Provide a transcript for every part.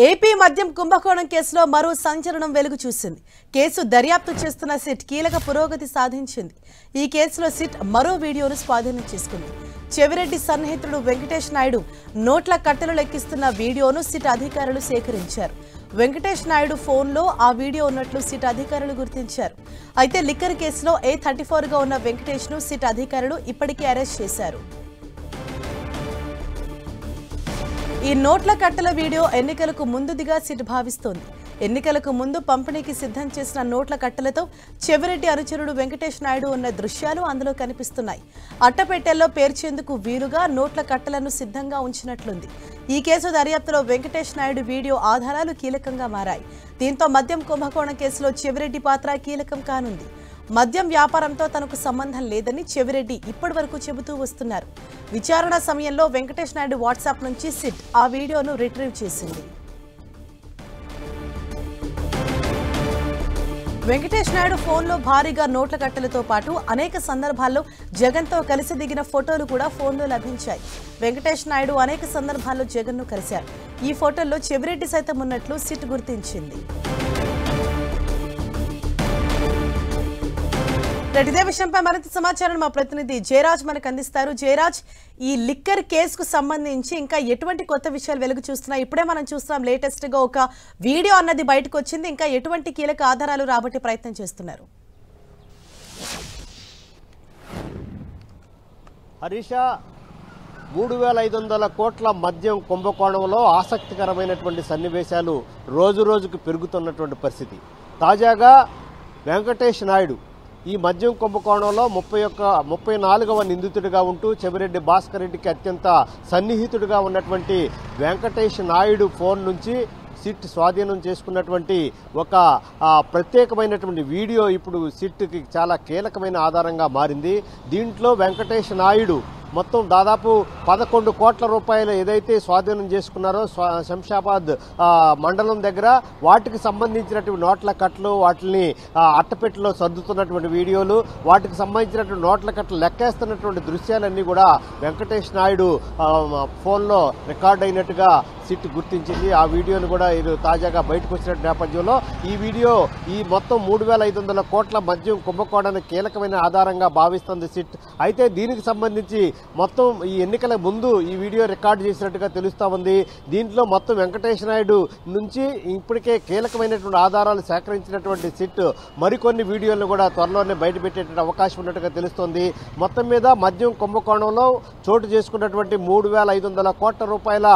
AP మద్యం కుంభకోణం కేసులో మరో సంచలనం వెలుగు చూసింది. కేసు దర్యాప్తు చేస్తున్న సిట్ కీలక పురోగతి సాధించింది. ఈ కేసులో సిట్ మరో వీడియోను స్వాధీనం చేసుకుంది. చెవిరెడ్డి సన్నిహితుడు వెంకటేష్ నాయుడు నోట్ల కట్టలు లెక్కిస్తున్న వీడియోను సిట్ అధికారులు సేకరించారు. వెంకటేష్ నాయుడు ఫోన్లో ఆ వీడియో ఉన్నట్లు సిట్ అధికారులు గుర్తించారు. అయితే లిక్కర్ కేసులో A34గా ఉన్న వెంకటేష్ను సిట్ అధికారులు ఇప్పటికే అరెస్ట్ చేశారు. ఈ నోట్ల కట్టల వీడియో ఎన్నికలకు ముందుదిగా సిట్ భావిస్తోంది. ఎన్నికలకు ముందు పంపిణీకి సిద్ధం చేసిన నోట్ల కట్టలతో చెవిరెడ్డి అనుచరుడు వెంకటేష్ నాయుడు ఉన్న దృశ్యాలు అందులో కనిపిస్తున్నాయి. అట్టపెట్టెల్లో పేర్చేందుకు వీలుగా నోట్ల కట్టలను సిద్ధంగా ఉంచినట్లుంది. ఈ కేసు దర్యాప్తులో వెంకటేష్ నాయుడు వీడియో ఆధారాలు కీలకంగా మారాయి. దీంతో మద్యం కుంభకోణం కేసులో చెవిరెడ్డి పాత్ర కీలకం కానుంది. మద్యం వ్యాపారంతో తనకు సంబంధం లేదని చెవిరెడ్డి ఇప్పటి వరకు చెబుతూ వస్తున్నారు. విచారణ సమయంలో వెంకటేష్ నాయుడు వాట్సాప్ నుంచి సిట్ ఆ వీడియోను రిట్రీవ్ చేసింది. వెంకటేష్ నాయుడు ఫోన్లో భారీగా నోట్ల కట్టలతో పాటు అనేక సందర్భాల్లో జగన్తో కలిసి దిగిన ఫోటోలు కూడా ఫోన్లో లభించాయి. వెంకటేష్ నాయుడు అనేక సందర్భాల్లో జగన్ను కలిశారు. ఈ ఫోటోల్లో చెవిరెడ్డి సైతం ఉన్నట్లు సిట్ గుర్తించింది. ఇదే విషయంపై మరింత సమాచారం మా ప్రతినిధి జయరాజ్ మనకు అందిస్తారు. జయరాజ్, ఈ లిక్కర్ కేసుకు సంబంధించి ఇంకా ఎటువంటి కొత్త విషయాలు వెలుగు చూస్తున్నాయి? ఇప్పుడే మనం చూస్తున్నాం లేటెస్ట్ గా ఒక వీడియో అన్నది బయటకు వచ్చింది. ఇంకా ఎటువంటి కీలక ఆధారాలు రాబట్టే ప్రయత్నం చేస్తున్నారు? హరీష, 3500 కోట్ల మద్యం కుంభకోణంలో ఆసక్తికరమైనటువంటి సన్నివేశాలు రోజు రోజుకు పెరుగుతున్నటువంటి పరిస్థితి. తాజాగా వెంకటేష్ నాయుడు ఈ మద్యం కుంభకోణంలో 34వ నిందితుడిగా ఉంటూ చెవిరెడ్డి భాస్కర్ రెడ్డికి అత్యంత సన్నిహితుడిగా ఉన్నటువంటి వెంకటేష్ నాయుడు ఫోన్ నుంచి సిట్ స్వాధీనం చేసుకున్నటువంటి ఒక ప్రత్యేకమైనటువంటి వీడియో ఇప్పుడు సిట్కి చాలా కీలకమైన ఆధారంగా మారింది. దీంట్లో వెంకటేష్ నాయుడు మొత్తం దాదాపు 11 కోట్ల రూపాయలు ఏదైతే స్వాధీనం చేసుకున్నారో శంషాబాద్ మండలం దగ్గర, వాటికి సంబంధించినటువంటి నోట్ల కట్టలు, వాటిని అట్టపెట్టెలో సర్దుతున్నటువంటి వీడియోలు, వాటికి సంబంధించినటువంటి నోట్ల కట్టలు లెక్కేస్తున్నటువంటి దృశ్యాలన్నీ కూడా వెంకటేష్ నాయుడు ఫోన్లో రికార్డ్ అయినట్టుగా సిట్ గుర్తించింది. ఆ వీడియోను కూడా ఇది తాజాగా బయటకు వచ్చిన నేపథ్యంలో ఈ వీడియో ఈ మొత్తం 3500 కోట్ల మద్యం కుంభకోణానికి కీలకమైన ఆధారంగా భావిస్తుంది సిట్. అయితే దీనికి సంబంధించి మొత్తం ఈ ఎన్నికల ముందు ఈ వీడియో రికార్డు చేసినట్టుగా తెలుస్తా ఉంది. దీంట్లో మొత్తం వెంకటేష్ నాయుడు నుంచి ఇప్పటికే కీలకమైనటువంటి ఆధారాలు సేకరించినటువంటి సిట్ మరికొన్ని వీడియోలను కూడా త్వరలోనే బయటపెట్టేటువంటి అవకాశం ఉన్నట్టుగా తెలుస్తోంది. మొత్తం మీద మద్యం కుంభకోణంలో చోటు చేసుకున్నటువంటి 3500 కోట్ల రూపాయల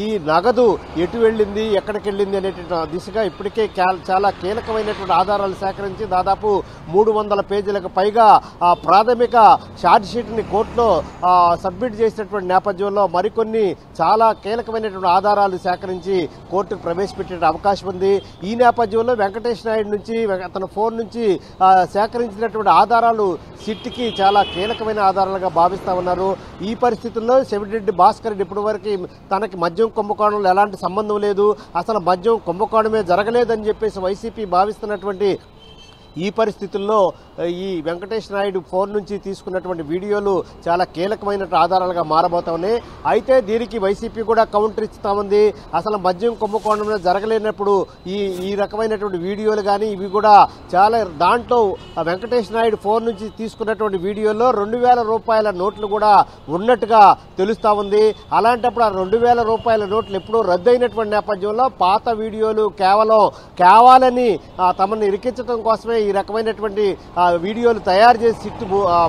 ఈ నగదు ఎటు వెళ్ళింది, ఎక్కడికి వెళ్ళింది అనేటువంటి దిశగా ఇప్పటికే చాలా కీలకమైనటువంటి ఆధారాలు సేకరించి దాదాపు 300 పేజీలకు పైగా ప్రాథమిక ఛార్జ్ షీట్ ని కోర్టులో సబ్మిట్ చేసినటువంటి నేపథ్యంలో మరికొన్ని చాలా కీలకమైనటువంటి ఆధారాలు సేకరించి కోర్టుకు ప్రవేశపెట్టే అవకాశం ఉంది. ఈ నేపథ్యంలో వెంకటేష్ నాయుడు నుంచి తన ఫోన్ నుంచి సేకరించినటువంటి ఆధారాలు సిట్కి చాలా కీలకమైన ఆధారాలుగా భావిస్తా ఉన్నారు. ఈ పరిస్థితుల్లో చెవిరెడ్డి భాస్కర్ రెడ్డి ఇప్పటివరకు తనకి మద్యం కుంభకోణంలో ఎలాంటి సంబంధం లేదు, అసలు మద్యం కుంభకోణమే జరగలేదని చెప్పేసి వైసీపీ భావిస్తున్నటువంటి ఈ పరిస్థితుల్లో ఈ వెంకటేష్ నాయుడు ఫోన్ నుంచి తీసుకున్నటువంటి వీడియోలు చాలా కీలకమైన ఆధారాలుగా మారబోతా ఉన్నాయి. అయితే దీనికి వైసీపీ కూడా కౌంటర్ ఇస్తా ఉంది. అసలు మద్యం కుంభకోణంలో జరగలేనప్పుడు ఈ రకమైనటువంటి వీడియోలు కానీ ఇవి కూడా చాలా దాంట్లో వెంకటేష్ నాయుడు ఫోన్ నుంచి తీసుకున్నటువంటి వీడియోలో 2000 రూపాయల నోట్లు కూడా ఉన్నట్టుగా తెలుస్తా ఉంది. అలాంటప్పుడు ఆ 2000 రూపాయల నోట్లు ఎప్పుడూ రద్దయినటువంటి నేపథ్యంలో పాత వీడియోలు కావాలని తమను ఇరికించడం కోసమే ఈ రకమైనటువంటి వీడియోలు తయారు చేసి సిట్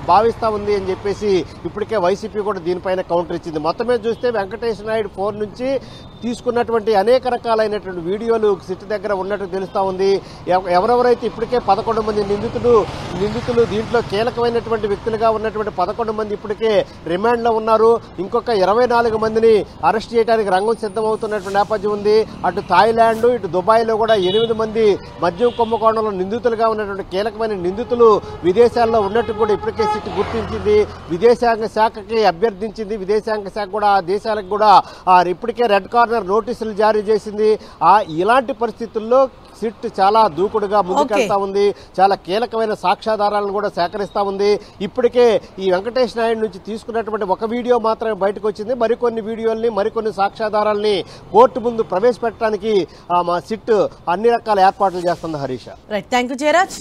భావిస్తా ఉంది అని చెప్పేసి ఇప్పటికే వైసీపీ కూడా దీనిపైన కౌంటర్ ఇచ్చింది. మొత్తమే చూస్తే వెంకటేష్ నాయుడు ఫోన్ నుంచి తీసుకున్నటువంటి అనేక రకాలైనటువంటి వీడియోలు సిట్ దగ్గర ఉన్నట్టు తెలుస్తా ఉంది. ఎవరెవరైతే ఇప్పటికే 11 మంది నిందితులు దీంట్లో కీలకమైనటువంటి వ్యక్తులుగా ఉన్నటువంటి 11 మంది ఇప్పటికే రిమాండ్లో ఉన్నారు. ఇంకొక 24 మందిని అరెస్ట్ చేయడానికి రంగం సిద్ధమవుతున్నటువంటి నేపథ్యం ఉంది. అటు థాయిలాండ్, ఇటు దుబాయ్లో కూడా 8 మంది మద్యం కుంభకోణంలో నిందితులుగా ఉన్నటువంటి కీలకమైన నిందితులు విదేశాల్లో ఉన్నట్టు కూడా ఇప్పటికే సిట్ గుర్తించింది. విదేశాంగ శాఖకి అభ్యర్థించింది. విదేశాంగ శాఖ కూడా ఆ దేశాలకు కూడా ఇప్పటికే రెడ్ కార్నర్ నోటీసులు జారీ చేసింది. ఇలాంటి పరిస్థితుల్లో సిట్ చాలా దూకుడుగా ముందుకెళ్తా ఉంది, చాలా కీలకమైన సాక్ష్యాధారాలను కూడా సేకరిస్తా ఉంది. ఇప్పటికే ఈ వెంకటేష్ నాయుడు నుంచి తీసుకున్నటువంటి ఒక వీడియో మాత్రమే బయటకు వచ్చింది. మరికొన్ని వీడియోల్ని, మరికొన్ని సాక్ష్యాధారాలని కోర్టు ముందు ప్రవేశపెట్టడానికి సిట్ అన్ని రకాల ఏర్పాట్లు చేస్తుంది. Harisha. Right, thank you Jayaraj.